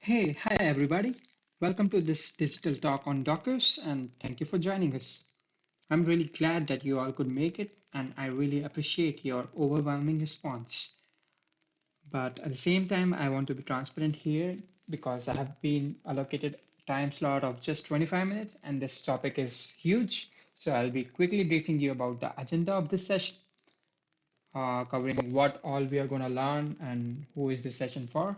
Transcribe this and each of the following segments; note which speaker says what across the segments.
Speaker 1: Hi everybody. Welcome to this digital talk on Dockers and thank you for joining us. I'm really glad that you all could make it and I really appreciate your overwhelming response. But at the same time, I want to be transparent here because I have been allocated time slot of just 25 minutes and this topic is huge. So I'll be quickly briefing you about the agenda of this session, covering what all we are going to learn and who is this session for,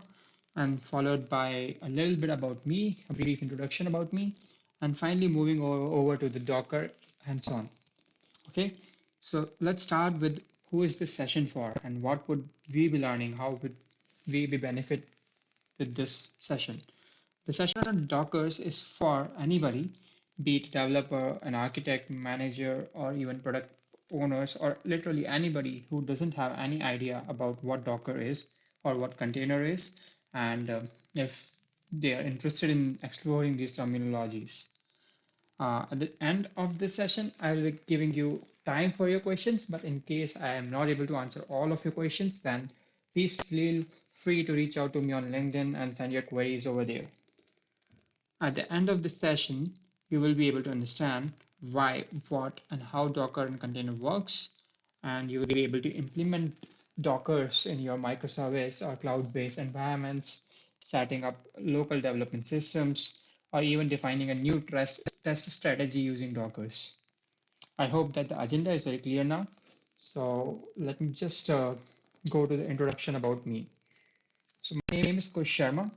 Speaker 1: and followed by a little bit about me, a brief introduction about me, and finally moving over to the Docker and so on. Okay, so let's start with who is this session for and what would we be learning? How would we be benefit with this session? The session on Dockers is for anybody, be it developer, an architect, manager, or even product owners, or literally anybody who doesn't have any idea about what Docker is or what container is, and if they are interested in exploring these terminologies. At the end of this session, I will be giving you time for your questions, but in case I am not able to answer all of your questions, then please feel free to reach out to me on LinkedIn and send your queries over there. At the end of the session, you will be able to understand why, what, and how Docker and container works, and you will be able to implement Dockers in your microservice or cloud-based environments, setting up local development systems, or even defining a new test strategy using Dockers. I hope that the agenda is very clear now. So let me just go to the introduction about me. So my name is Kush Sharma,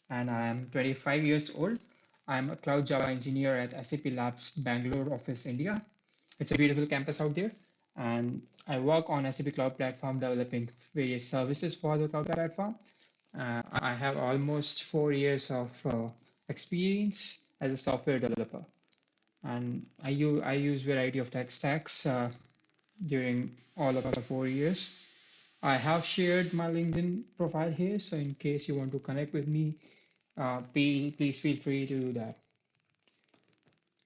Speaker 1: and I am 25 years old. I'm a cloud Java engineer at SAP Labs Bangalore office, India. It's a beautiful campus out there, and I work on SAP Cloud Platform developing various services for the cloud platform. I have almost 4 years of experience as a software developer, and I use variety of tech stacks during all of the 4 years. I have shared my LinkedIn profile here, so in case you want to connect with me, please feel free to do that.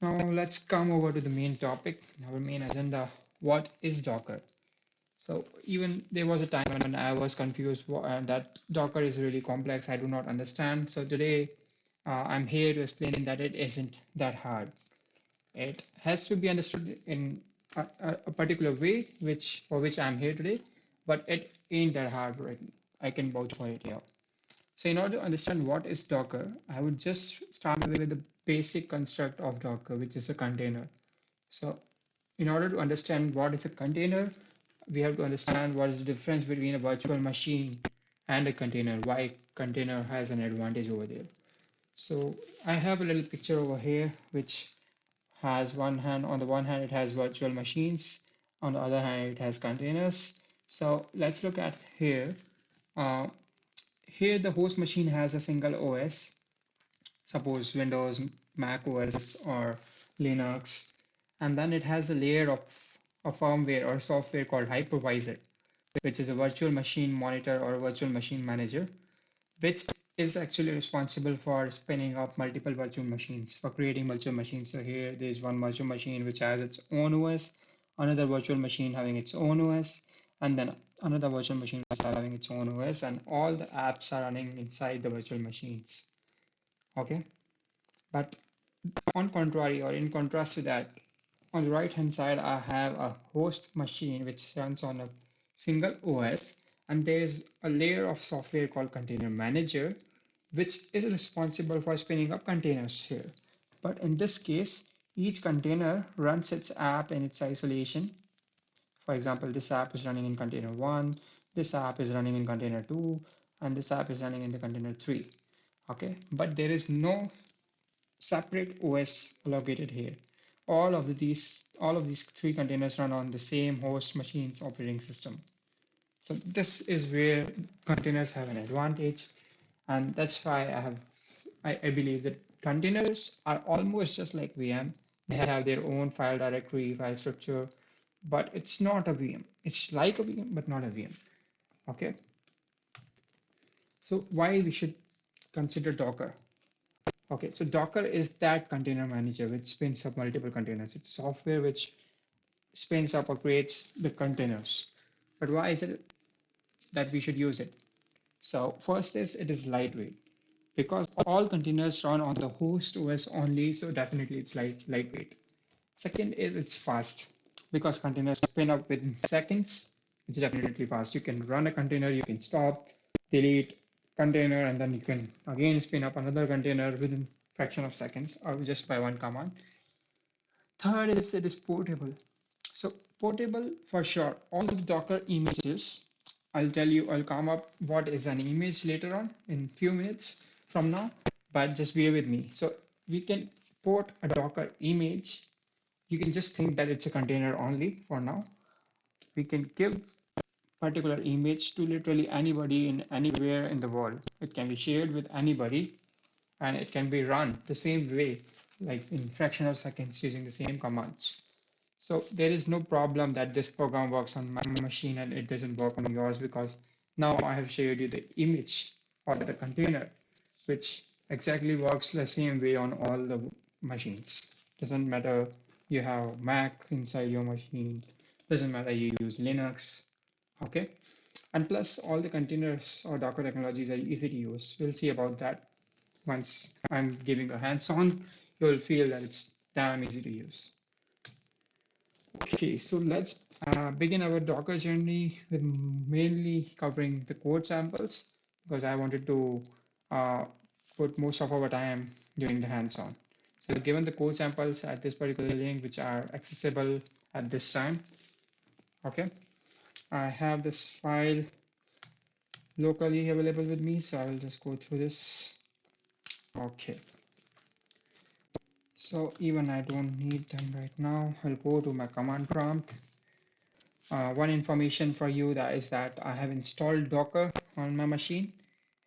Speaker 1: Now let's come over to the main topic, our main agenda. What is Docker? So even there was a time when I was confused that Docker is really complex. I do not understand. So today I'm here to explain that it isn't that hard. It has to be understood in a particular way, which for which I'm here today, but it ain't that hard right now. I can vouch for it here. So in order to understand what is Docker, I would just start with the basic construct of Docker, which is a container. So in order to understand what is a container, we have to understand what is the difference between a virtual machine and a container, why container has an advantage over there. So I have a little picture over here, which has on the one hand, it has virtual machines, on the other hand, it has containers. So let's look at here. Uh, Here, the host machine has a single OS, suppose Windows, Mac OS, or Linux, and then it has a layer of a firmware or software called hypervisor, which is a virtual machine monitor or a virtual machine manager, which is actually responsible for spinning up multiple virtual machines, for creating virtual machines. So here there's one virtual machine which has its own OS, another virtual machine having its own OS, and then another virtual machine having its own OS, and all the apps are running inside the virtual machines. Okay, but on contrary or in contrast to that, on the right hand side, I have a host machine which runs on a single OS, and there's a layer of software called Container Manager, which is responsible for spinning up containers here. But in this case, each container runs its app in its isolation. For example, this app is running in container 1, this app is running in container 2, and this app is running in the container 3. Okay, but there is no separate OS allocated here. All of these three containers run on the same host machine's operating system. So this is where containers have an advantage, and that's why I believe that containers are almost just like VM. They have their own file directory, file structure, but it's not a VM. It's like a VM, but not a VM. Okay. So why we should consider Docker? Okay, so Docker is that container manager which spins up multiple containers. It's software which spins up or creates the containers. But why is it that we should use it? So first is it is lightweight. because all containers run on the host OS only, so definitely it's lightweight. Second is it's fast because containers spin up within seconds. It's definitely fast. You can run a container, you can stop, delete container, and then you can again spin up another container within fraction of seconds or just by one command. Third is it is portable. So portable for sure. All the Docker images, I'll tell you, I'll come up what is an image later on in few minutes from now, but just bear with me. So we can port a Docker image. You can just think that it's a container only for now. We can give particular image to literally anybody in anywhere in the world. It can be shared with anybody and it can be run the same way, like in fraction of seconds using the same commands. So there is no problem that this program works on my machine and it doesn't work on yours because now I have shared you the image or the container, which exactly works the same way on all the machines. Doesn't matter you have Mac inside your machine, doesn't matter you use Linux, okay? And plus all the containers or Docker technologies are easy to use. We'll see about that once I'm giving a hands-on, you'll feel that it's damn easy to use. Okay, so let's begin our Docker journey with mainly covering the code samples because I wanted to uh, put most of our time doing the hands-on. So given the code samples at this particular link, which are accessible at this time, okay, I have this file locally available with me, so I will just go through this. Okay, so even I don't need them right now. I'll go to my command prompt. One information for you that is that I have installed Docker on my machine.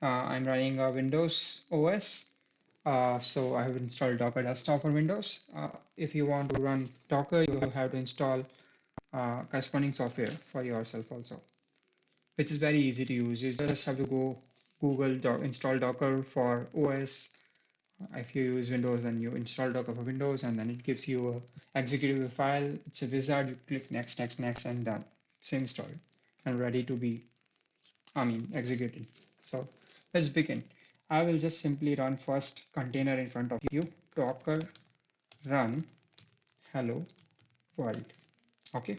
Speaker 1: I'm running a Windows OS, so I have installed Docker Desktop for Windows. If you want to run Docker, you have to install corresponding software for yourself also, which is very easy to use. You just have to go Google install Docker for OS. If you use Windows, then you install Docker for Windows, and then it gives you a executable file. It's a wizard. You click next, next, next, and done. It's installed and ready to be, executed. So let's begin. I will just simply run first container in front of you. Docker run hello world. Okay,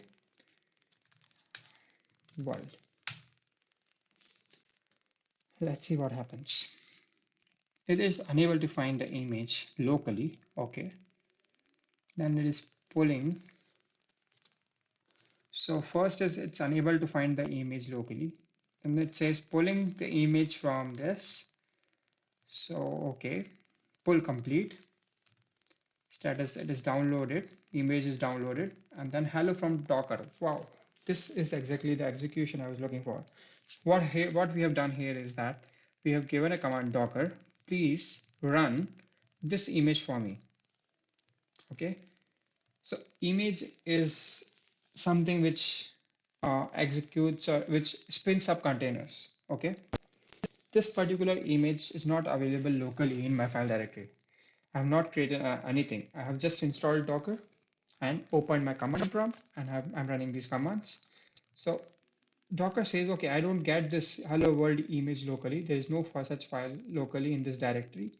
Speaker 1: world. Let's see what happens. It is unable to find the image locally. Okay, then it is pulling. So first is it's unable to find the image locally. Then it says pulling the image from this. So okay, pull complete. Status it is downloaded, image is downloaded, and then hello from Docker. Wow, this is exactly the execution I was looking for. What we have done here is that we have given a command Docker, please run this image for me. Okay, so image is something which executes or which spins up containers. Okay, this particular image is not available locally in my file directory. I have not created anything. I have just installed Docker and opened my command prompt and I'm running these commands. So Docker says, okay, I don't get this hello world image locally. There is no such file locally in this directory.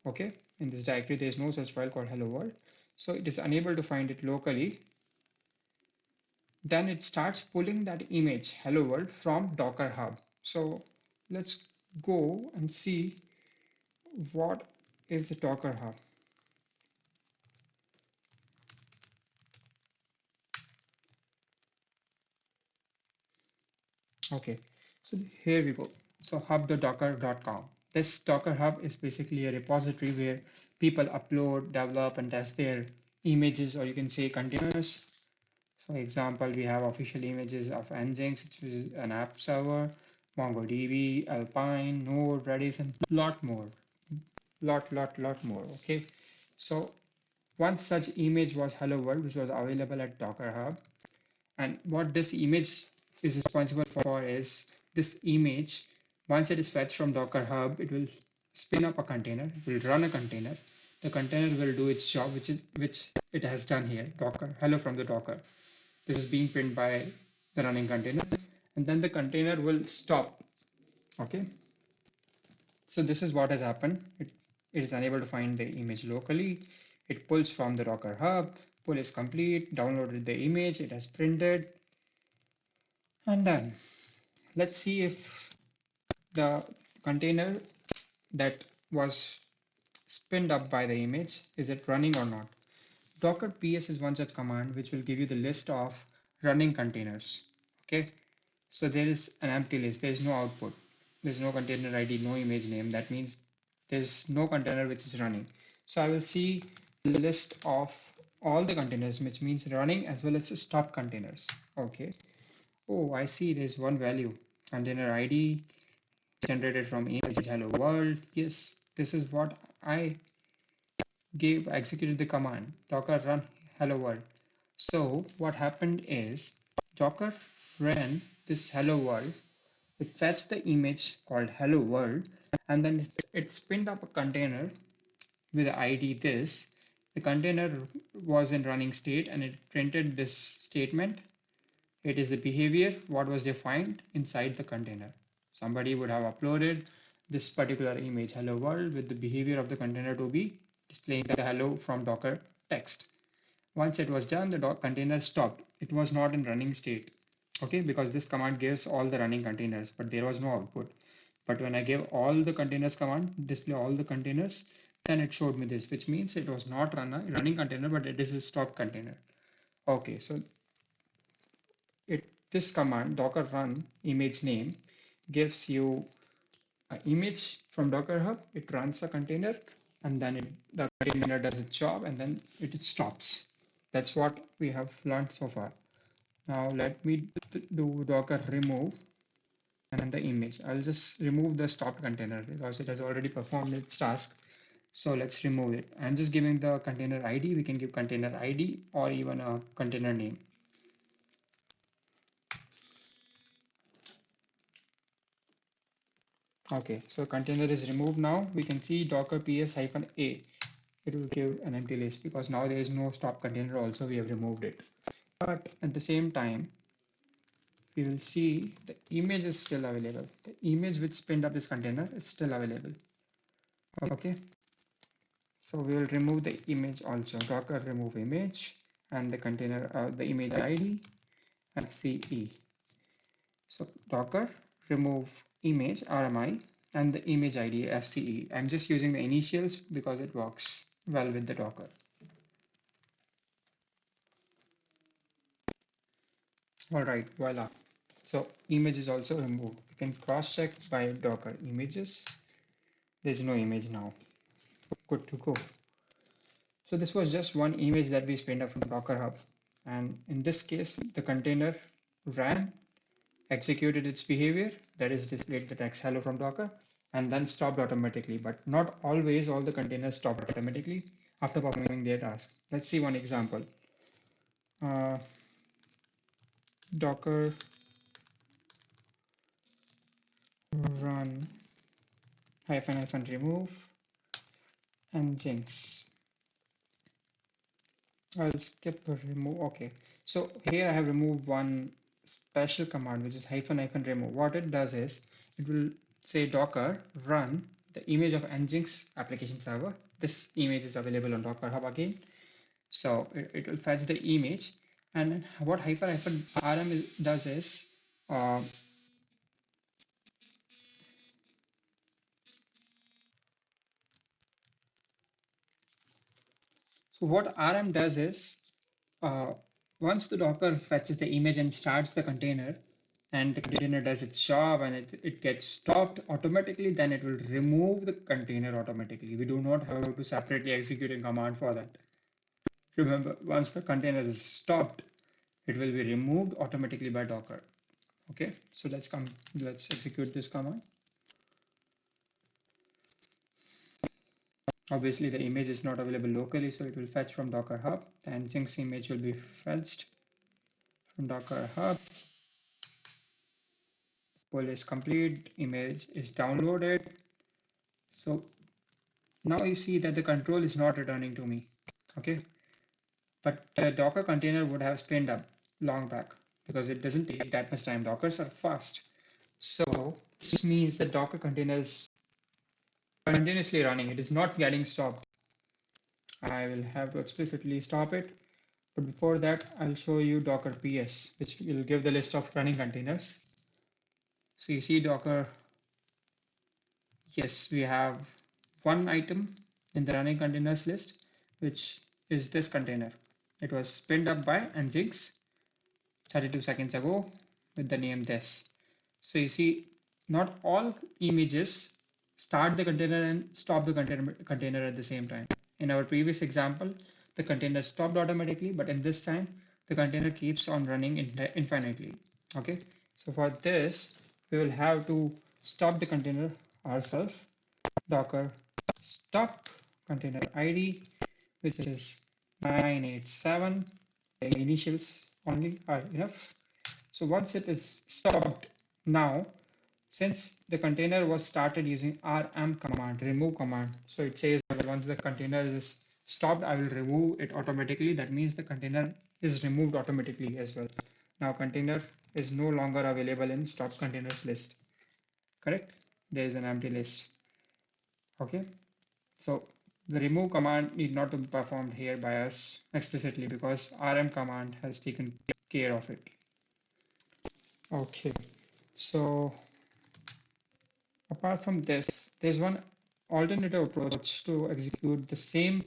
Speaker 1: Okay, in this directory, there is no such file called hello world. So it is unable to find it locally. Then it starts pulling that image hello world from Docker Hub. So let's go and see what is the Docker Hub. Okay, so here we go. So hub.docker.com. This Docker Hub is basically a repository where people upload, develop, and test their images, or you can say containers. For example, we have official images of Nginx, which is an app server, MongoDB, Alpine, Node, Redis, and lot more. Lot more. Okay. So one such image was Hello World, which was available at Docker Hub. And what this image is responsible for is this image, once it is fetched from Docker Hub, it will spin up a container, it will run a container. The container will do its job, which it has done here. Docker, hello from the Docker. This is being pinned by the running container, and then the container will stop. Okay, So this is what has happened. It is unable to find the image locally. It pulls from the Docker Hub. Pull is complete. Downloaded the image. It has printed and done. Let's see if the container that was spinned up by the image, is it running or not? Docker ps is one such command which will give you the list of running containers. Okay, so there is an empty list, there is no output, there's no container id, no image name. That means there's no container which is running. So I will see the list of all the containers, which means running as well as stop containers. Okay, oh, I see there's one value, container id generated from image hello world. Yes, this is what I executed the command docker run hello world. So what happened is docker ran this hello world. It fetched the image called hello world, and then it spinned up a container with the id this. The container was in running state and it printed this statement. It is the behavior what was defined inside the container. Somebody would have uploaded this particular image hello world with the behavior of the container to be displaying the hello from docker text. Once it was done, the container stopped. It was not in running state. Okay, because this command gives all the running containers, but there was no output. But when I gave all the containers command, display all the containers, then it showed me this, which means it was not running container, but it is a stop container. Okay, so this command docker run image name gives you an image from Docker Hub. It runs a container, and then the container does its job, and then it stops. That's what we have learned so far. Now let me do docker remove and the image. I'll just remove the stopped container because it has already performed its task. So let's remove it. I'm just giving the container ID. We can give container ID or even a container name. Okay, so container is removed now. We can see docker ps-a. It will give an empty list because now there is no stop container also, we have removed it. But at the same time, we will see the image is still available. The image which spinned up this container is still available. Okay, so we will remove the image also. Docker remove image and the container, the image ID fce. So docker remove image RMI and the image ID fce. I'm just using the initials because it works well with the Docker. All right, voila. So image is also removed. You can cross check by Docker images. There's no image now. Good to go. So this was just one image that we spinned up from Docker Hub. And in this case, the container ran, executed its behavior, that is displayed the text hello from Docker, and then stopped automatically. But not always all the containers stop automatically after performing their task. Let's see one example. Docker run hyphen remove and Jinx. I'll skip remove. Okay, so here I have removed one special command which is hyphen remove. What it does is it will say docker run the image of nginx application server. This image is available on Docker Hub again. So it will fetch the image, and what hyphen rm does is uh, so what rm does is uh, once the Docker fetches the image and starts the container, and the container does its job and it gets stopped automatically, then it will remove the container automatically. We do not have to separately execute a command for that. Remember, once the container is stopped, it will be removed automatically by Docker. Okay, so let's execute this command. Obviously, the image is not available locally, so it will fetch from Docker Hub. The Nginx image will be fetched from Docker Hub. Pull is complete, image is downloaded. So now you see that the control is not returning to me. Okay, but the Docker container would have spinned up long back because it doesn't take that much time. Dockers are fast. So this means the Docker container is continuously running. It is not getting stopped. I will have to explicitly stop it. But before that, I'll show you Docker PS, which will give the list of running containers. So you see Docker, yes, we have one item in the running containers list, which is this container. It was spinned up by Nginx 32 seconds ago with the name this. So you see, not all images start the container and stop the container at the same time. In our previous example, the container stopped automatically, but in this time, the container keeps on running infinitely. Okay, so for this, we will have to stop the container ourselves. Docker stop container ID, which is 987. The initials only are enough. So once it is stopped, now since the container was started using rm command, remove command, so it says that once the container is stopped, I will remove it automatically. That means the container is removed automatically as well. Now container is no longer available in stop containers list. Correct? There is an empty list. Okay. So the remove command need not to be performed here by us explicitly because rm command has taken care of it. Okay. So apart from this, there's one alternative approach to execute the same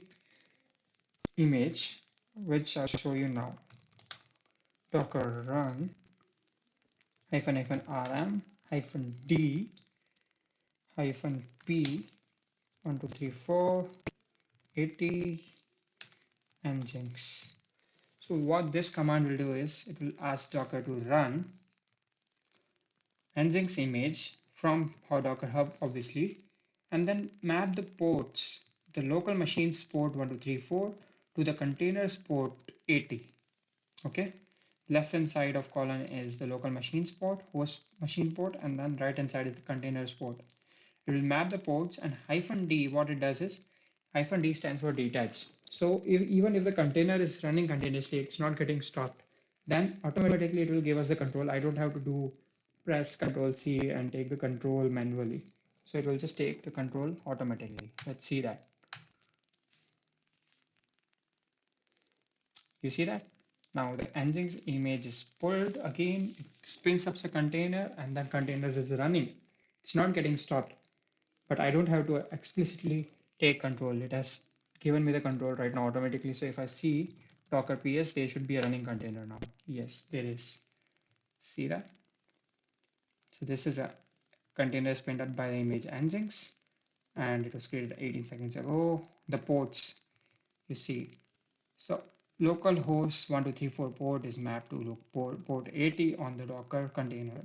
Speaker 1: image, which I'll show you now. Docker run hyphen hyphen rm hyphen d hyphen p 1234 80 nginx. So what this command will do is it will ask Docker to run nginx image from our Docker Hub, obviously, and then map the ports, the local machine's port 1234 to the container's port 80. Okay, left hand side of column is the local machine's port, host machine port, and then right hand side is the container's port. It will map the ports, and hyphen D, what it does is hyphen D stands for detached. So even if the container is running continuously, it's not getting stopped, then automatically it will give us the control. I don't have to do press Control C and take the control manually. So it will just take the control automatically. Let's see that. You see that? Now the Nginx image is pulled again, it spins up the container, and that container is running. It's not getting stopped, but I don't have to explicitly take control. It has given me the control right now automatically. So if I see Docker PS, there should be a running container now. Yes, there is. See that? So this is a container spinned up by the image Nginx, and it was created 18 seconds ago. The ports, you see. So localhost 1234 port is mapped to port 80 on the Docker container,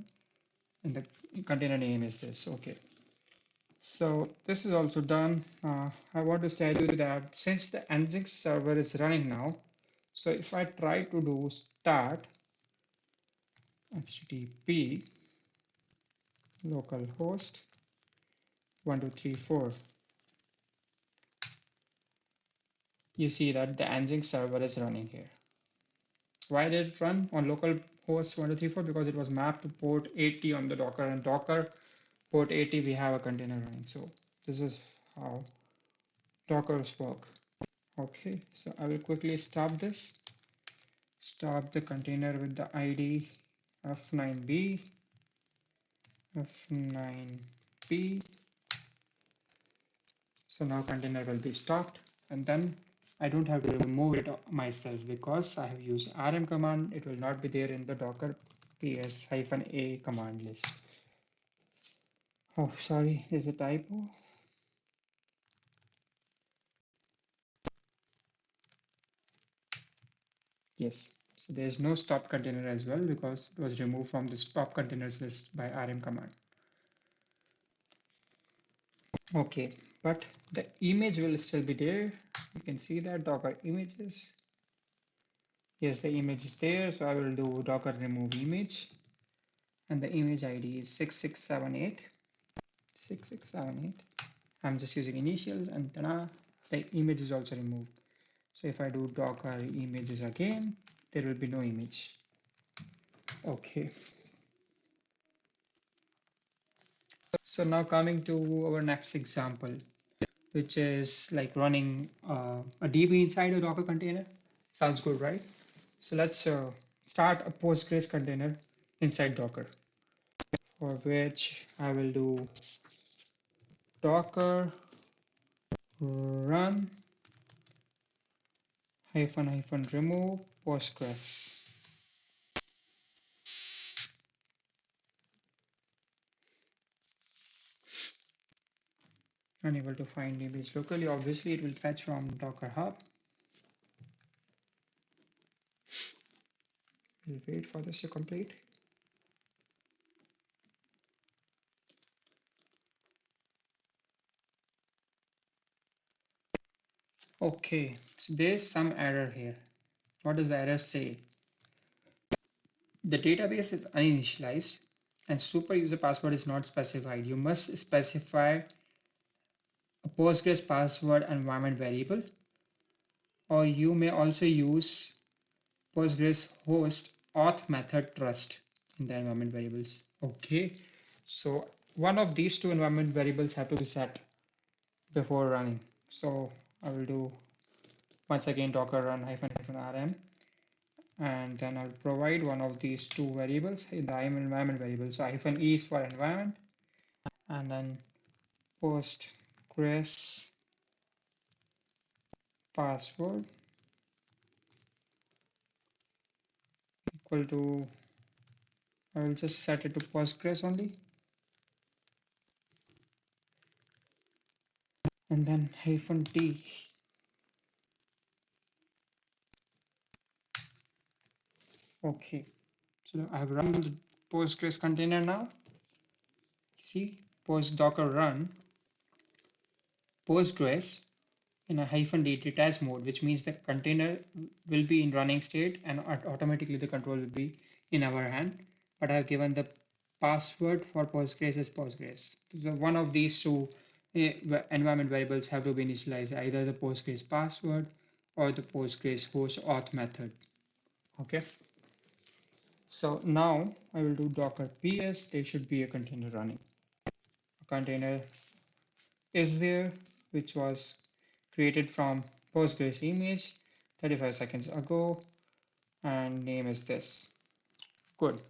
Speaker 1: and the container name is this. Okay. So this is also done. I want to tell you that since the Nginx server is running now, so if I try to do start http localhost 1234, you see that the Nginx server is running here. Why did it run on localhost 1234? Because it was mapped to port 80 on the Docker, and Docker port 80 we have a container running. So this is how Dockers work. Okay, so I will quickly stop this. Stop the container with the ID F9B, F9B. So now container will be stopped, and then I don't have to remove it myself because I have used rm command. It will not be there in the docker ps-a command list. Oh, sorry, there's a typo. Yes, so there's no stop container as well because it was removed from the stop containers list by rm command. Okay, but the image will still be there. You can see that Docker images. Yes, the image is there. So I will do Docker remove image, and the image ID is 6678. 6678. I'm just using initials, and then the image is also removed. So if I do Docker images again, there will be no image. Okay. So now coming to our next example, which is like running a DB inside a Docker container. Sounds good, right? So let's start a Postgres container inside Docker, for which I will do Docker run hyphen remove Postgres. Unable to find image locally. Obviously, it will fetch from Docker Hub. We'll wait for this to complete. Okay, so there's some error here. What does the error say? The database is uninitialized and super user password is not specified. You must specify a Postgres password environment variable, or you may also use Postgres host auth method trust in the environment variables. Okay, so one of these two environment variables have to be set before running. So I will do once again docker run hyphen rm, and then I'll provide one of these two variables in the environment variable. So hyphen e is for environment, and then Postgres password equal to, I will just set it to Postgres only, and then hyphen t. Okay, so I have run the Postgres container now. See, post docker run Postgres in a hyphen d detached mode, which means the container will be in running state and automatically the control will be in our hand. But I've given the password for Postgres as Postgres. So one of these two environment variables have to be initialized, either the Postgres password or the Postgres host auth method. Okay. So now I will do docker ps. There should be a container running. A container is there, which was created from Postgres image 35 seconds ago, and name is this. Good.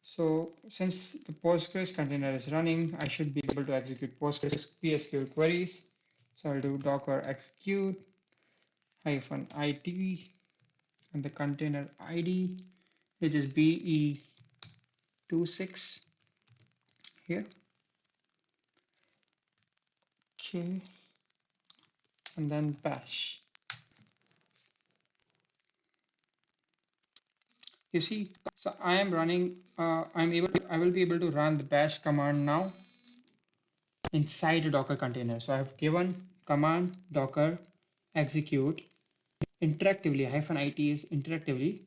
Speaker 1: So since the Postgres container is running, I should be able to execute Postgres PSQL queries. So I'll do docker execute hyphen id and the container ID, which is be26 here. Okay, and then bash. You see, so I am running. I will be able to run the bash command now inside a Docker container. So I have given command docker execute interactively hyphen it is interactively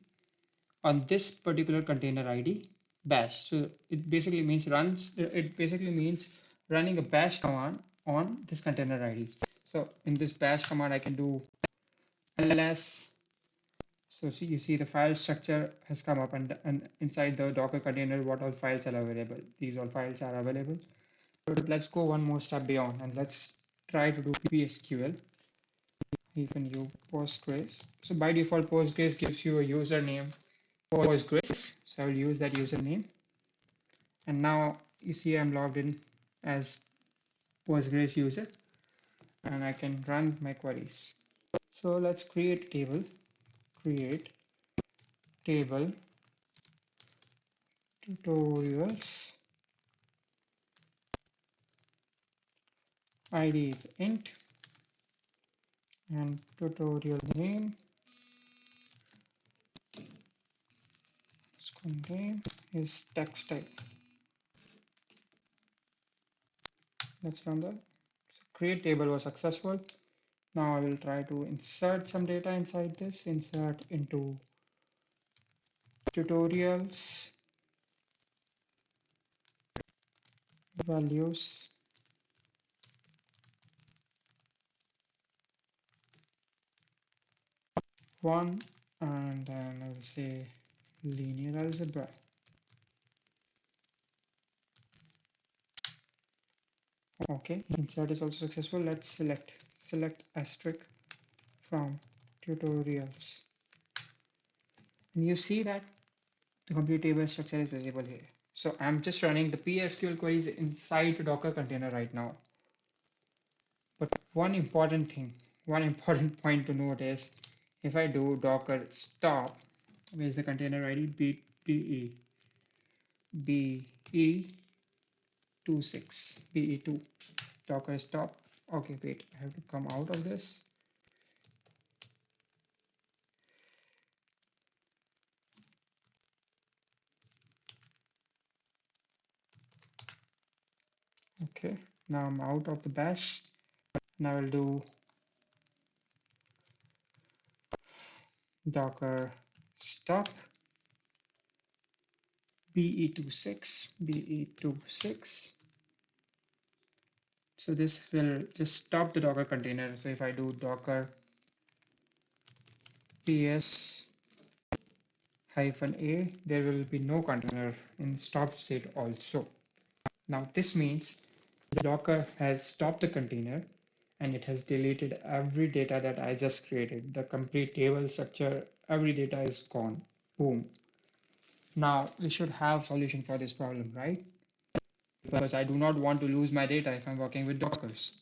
Speaker 1: on this particular container ID bash. So it basically means running a bash command on this container ID. So in this bash command I can do ls. So see, you see the file structure has come up, and inside the Docker container what all files are available. These all files are available. But let's go one more step beyond and let's try to do PSQL even you Postgres. So by default Postgres gives you a username Postgres. So I will use that username. And now you see I'm logged in as Postgres user and I can run my queries. So let's create create table tutorials id is int and tutorial name is text type. Let's run that. So create table was successful. Now I will try to insert some data inside this. Insert into tutorials values one, and then I will say linear algebra. Okay, insert is also successful. Let's select asterisk from tutorials. And you see that the complete table structure is visible here. So I'm just running the PSQL queries inside the Docker container right now. But one important point to note is if I do docker stop, where's the container ID? BE26 BE2 docker stop. Okay, wait, I have to come out of this. Okay, now I'm out of the bash. Now I'll do docker stop BE26. So this will just stop the Docker container. So if I do docker ps -a, there will be no container in stop state also. Now this means the Docker has stopped the container and it has deleted every data that I just created. The complete table structure, every data is gone. Boom. Now we should have solution for this problem, right? Because I do not want to lose my data if I'm working with Dockers,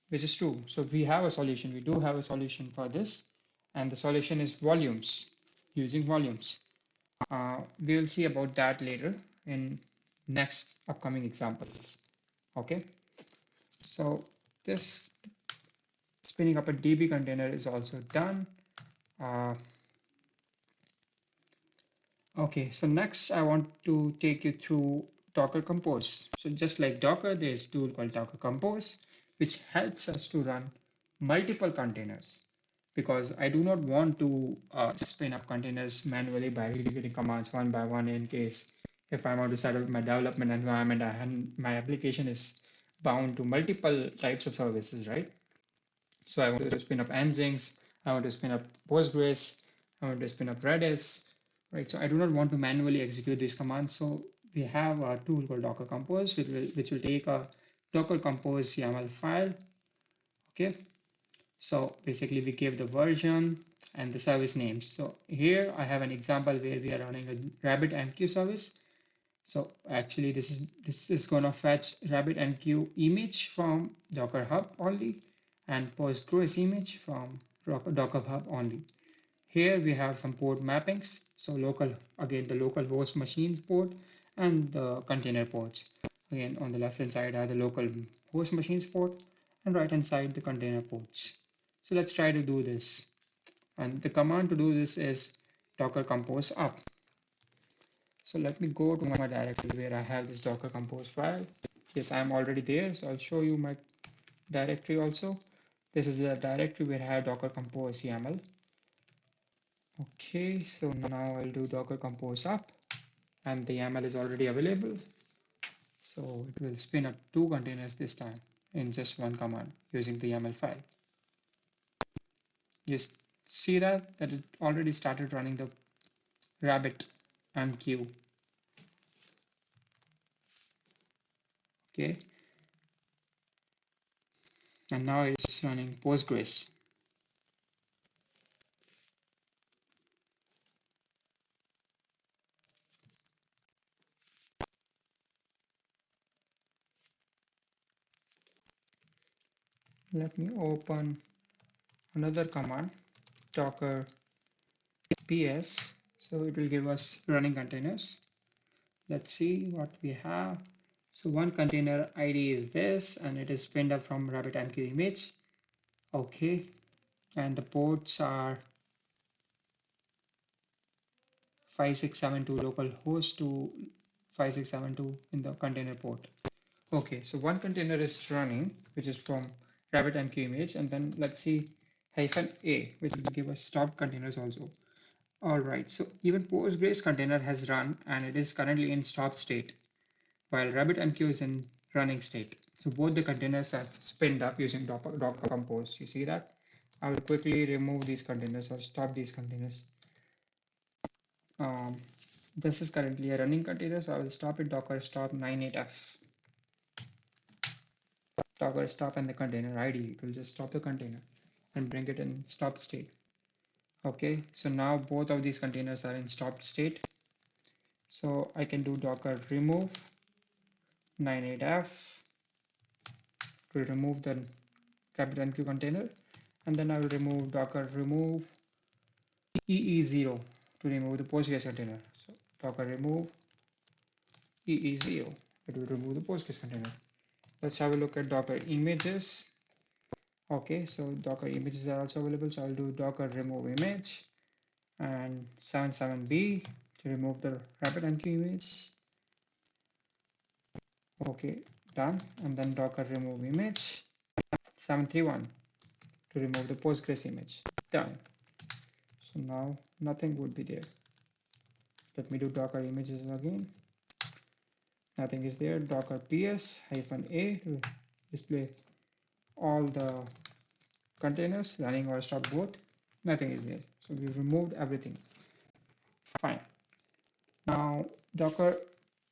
Speaker 1: which is true. So we have a solution. We do have a solution for this, and the solution is volumes, using volumes. We will see about that later in next upcoming examples. Okay, so this spinning up a DB container is also done. Uh, Okay, so next I want to take you through Docker Compose. So just like Docker, there's a tool called Docker Compose, which helps us to run multiple containers because I do not want to spin up containers manually by executing commands one by one in case if I want to set up my development environment and my application is bound to multiple types of services, right? So I want to spin up Nginx, I want to spin up Postgres, I want to spin up Redis, right? So I do not want to manually execute these commands. So we have a tool called Docker Compose, which will take a Docker Compose YAML file. Okay. So basically we give the version and the service names. So here I have an example where we are running a RabbitMQ service. So actually this is going to fetch RabbitMQ image from Docker Hub only and Postgres image from Docker Hub only. Here we have some port mappings. So local, again, the local host machines port and the container ports. Again, on the left hand side are the local host machines port and right hand side the container ports. So let's try to do this. And the command to do this is docker compose up. So let me go to my directory where I have this Docker Compose file. Yes, I'm already there, so I'll show you my directory also. This is the directory where I have Docker Compose YAML. Okay, so now I'll do Docker Compose up, and the YAML is already available. So it will spin up two containers this time in just one command using the YAML file. Just see that it already started running the RabbitMQ. Okay, and now it's running Postgres. Let me open another command, docker ps. So it will give us running containers. Let's see what we have. So one container ID is this, and it is spinned up from RabbitMQ image. Okay, and the ports are 5672 local host to 5672 in the container port. Okay, so one container is running, which is from RabbitMQ image, and then let's see -a, which will give us stop containers also. All right, so even Postgres container has run and it is currently in stop state, while RabbitMQ is in running state. So both the containers are spinned up using Docker Compose. You see that? I will quickly remove these containers or stop these containers. Um, this is currently a running container, so I will stop it docker stop 98f. Docker stop and the container ID. It will just stop the container and bring it in stop state. Okay, so now both of these containers are in stopped state. So I can do docker remove 98f to remove the RabbitMQ container, and then I will remove docker remove EE0 to remove the Postgres container. So docker remove EE0, it will remove the Postgres container. Let's have a look at docker images. Okay, so docker images are also available. So I'll do docker remove image and 77b to remove the RabbitMQ image. Okay, done. And then docker remove image 731 to remove the Postgres image. Done. So now nothing would be there. Let me do docker images again. Nothing is there. Docker ps -a to display all the containers running or stop both. Nothing is there. So we've removed everything. Fine. Now Docker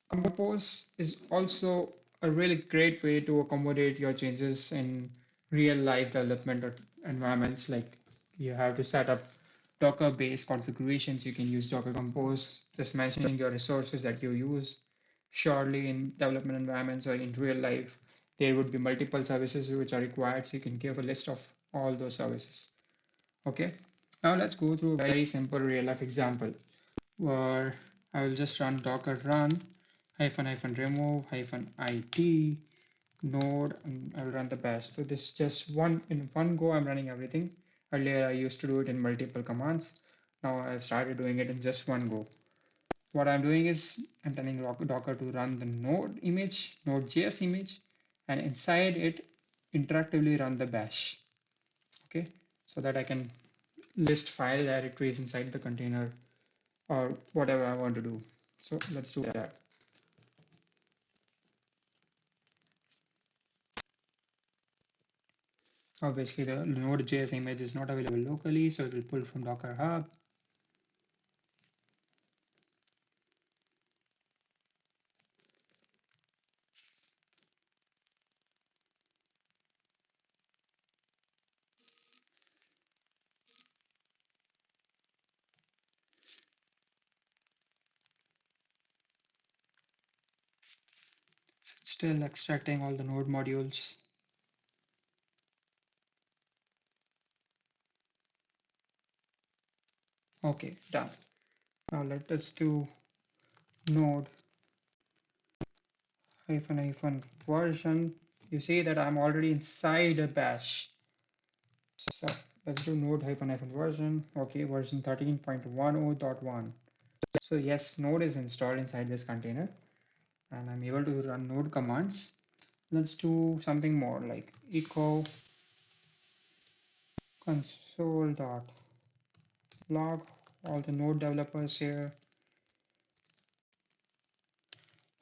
Speaker 1: Compose is also a really great way to accommodate your changes in real life development or environments. Like you have to set up Docker based configurations. You can use Docker Compose, just mentioning your resources that you use. Surely in development environments or in real life, there would be multiple services which are required. So you can give a list of all those services. Okay. Now let's go through a very simple real life example where I will just run docker run hyphen remove hyphen it node, and I will run the bash. So this is just one go I'm running everything. Earlier I used to do it in multiple commands. Now I've started doing it in just one go. What I'm doing is I'm telling docker to run the node image, node.js image, and inside it interactively run the bash. Okay, so that I can list file directories inside the container or whatever I want to do. So let's do that. Obviously, the Node.js image is not available locally, so it will pull from Docker Hub. So it's still extracting all the node modules. Okay, done. Now let us do node hyphen version. You see that I'm already inside a bash. So let's do node hyphen version. Okay, version 13.10.1. So yes, node is installed inside this container and I'm able to run node commands. Let's do something more like echo console.log all the node developers here.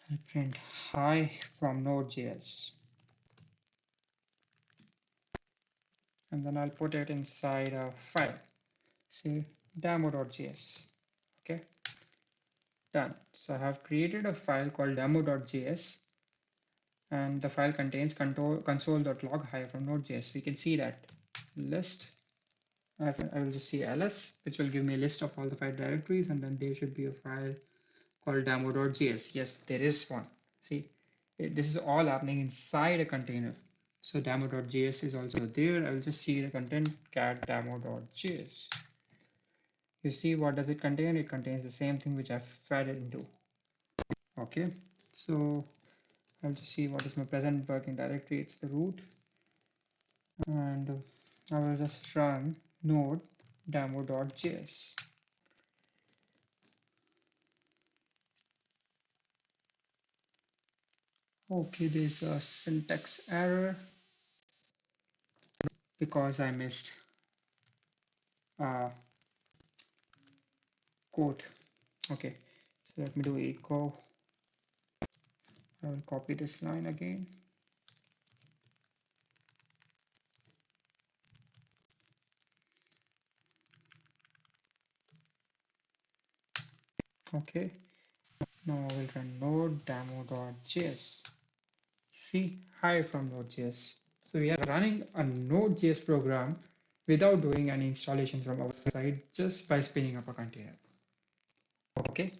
Speaker 1: I'll print hi from node.js and then I'll put it inside a file, say demo.js. Okay, done. So I have created a file called demo.js and the file contains console.log hi from node.js. We can see that list. I will just see ls, which will give me a list of all the file directories, and then there should be a file called demo.js. Yes, there is one. See, this is all happening inside a container. So demo.js is also there. I will just see the content cat demo.js. You see what does it contain? It contains the same thing which I've fed it into. Okay, so I'll just see what is my present working directory. It's the root, and I will just run node demo.js. Okay, there's a syntax error because I missed quote. Okay, so let me do echo. I will copy this line again. Okay, now I will run node demo.js. See, hi from Node.js. So we are running a Node.js program without doing any installations from our side, just by spinning up a container. Okay.